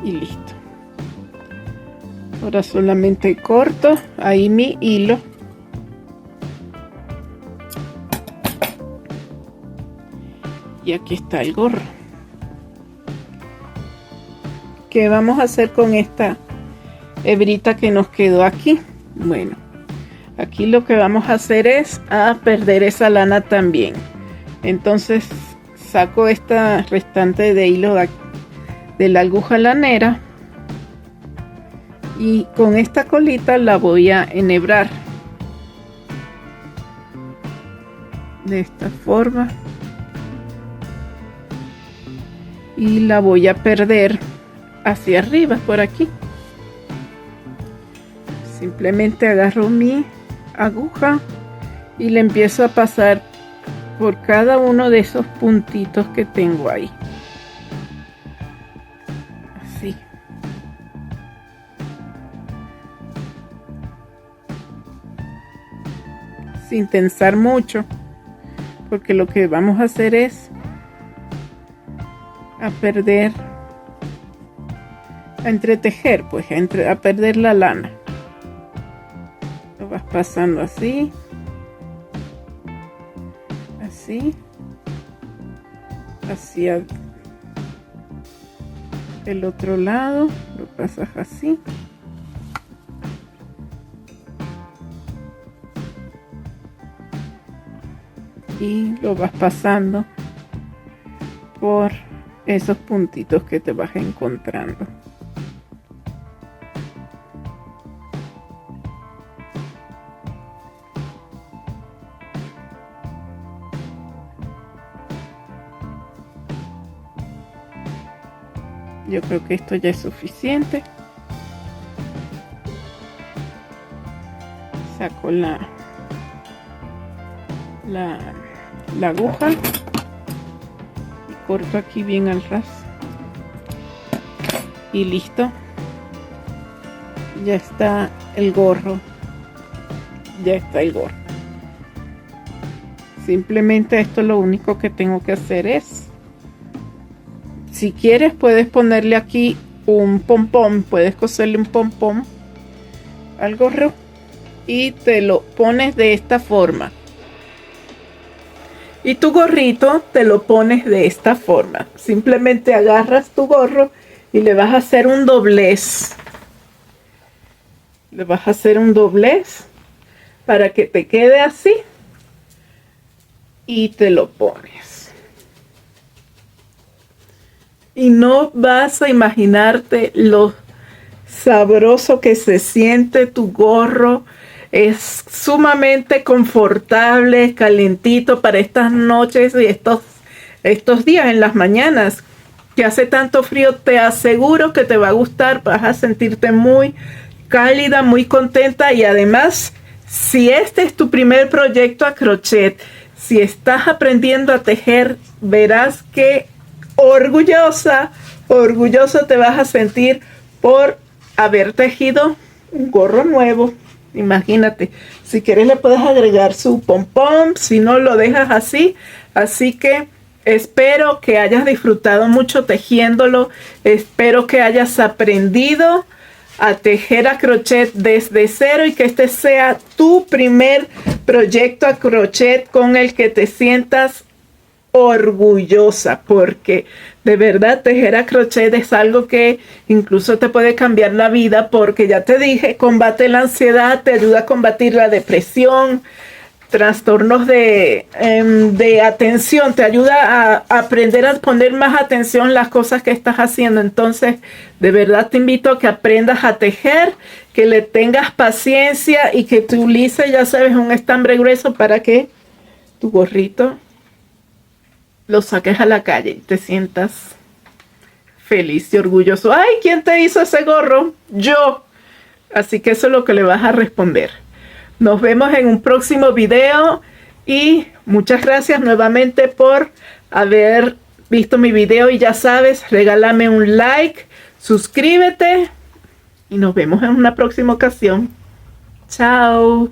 y listo. Ahora solamente corto ahí mi hilo. Y aquí está el gorro. ¿Qué vamos a hacer con esta hebrita que nos quedó aquí? Bueno, aquí lo que vamos a hacer es perder esa lana también. Entonces saco esta restante de hilo de la aguja lanera y con esta colita la voy a enhebrar de esta forma y la voy a perder hacia arriba por aquí. Simplemente agarro mi aguja y le empiezo a pasar por cada uno de esos puntitos que tengo ahí, así. Sin tensar mucho, porque lo que vamos a hacer es a entretejer, pues a perder la lana. Lo vas pasando así, así, hacia el otro lado, lo pasas así. Y lo vas pasando por esos puntitos que te vas encontrando. Yo creo que esto ya es suficiente. Saco la aguja y corto aquí bien al ras y listo. Ya está el gorro. Ya está el gorro. Simplemente esto lo único que tengo que hacer es, si quieres puedes ponerle aquí un pompón, puedes coserle un pompón al gorro y te lo pones de esta forma. Y tu gorrito te lo pones de esta forma. Simplemente agarras tu gorro y le vas a hacer un doblez. Le vas a hacer un doblez para que te quede así. Y te lo pones. Y no vas a imaginarte lo sabroso que se siente tu gorro. Es sumamente confortable, calentito para estas noches y estos días en las mañanas que hace tanto frío. Te aseguro que te va a gustar, vas a sentirte muy cálida, muy contenta. Y además, si este es tu primer proyecto a crochet, si estás aprendiendo a tejer, verás que orgulloso te vas a sentir por haber tejido un gorro nuevo. Imagínate, si quieres le puedes agregar su pompón, si no lo dejas así. Así que espero que hayas disfrutado mucho tejiéndolo, espero que hayas aprendido a tejer a crochet desde cero y que este sea tu primer proyecto a crochet con el que te sientas orgullosa, porque de verdad tejer a crochet es algo que incluso te puede cambiar la vida, porque ya te dije, combate la ansiedad, te ayuda a combatir la depresión, trastornos de atención, te ayuda a aprender a poner más atención en las cosas que estás haciendo. Entonces de verdad te invito a que aprendas a tejer, que le tengas paciencia y que utilices, ya sabes, un estambre grueso para que tu gorrito lo saques a la calle y te sientas feliz y orgulloso. ¡Ay! ¿Quién te hizo ese gorro? Yo. Así que eso es lo que le vas a responder. Nos vemos en un próximo video y muchas gracias nuevamente por haber visto mi video. Y ya sabes, regálame un like, suscríbete y nos vemos en una próxima ocasión. Chao.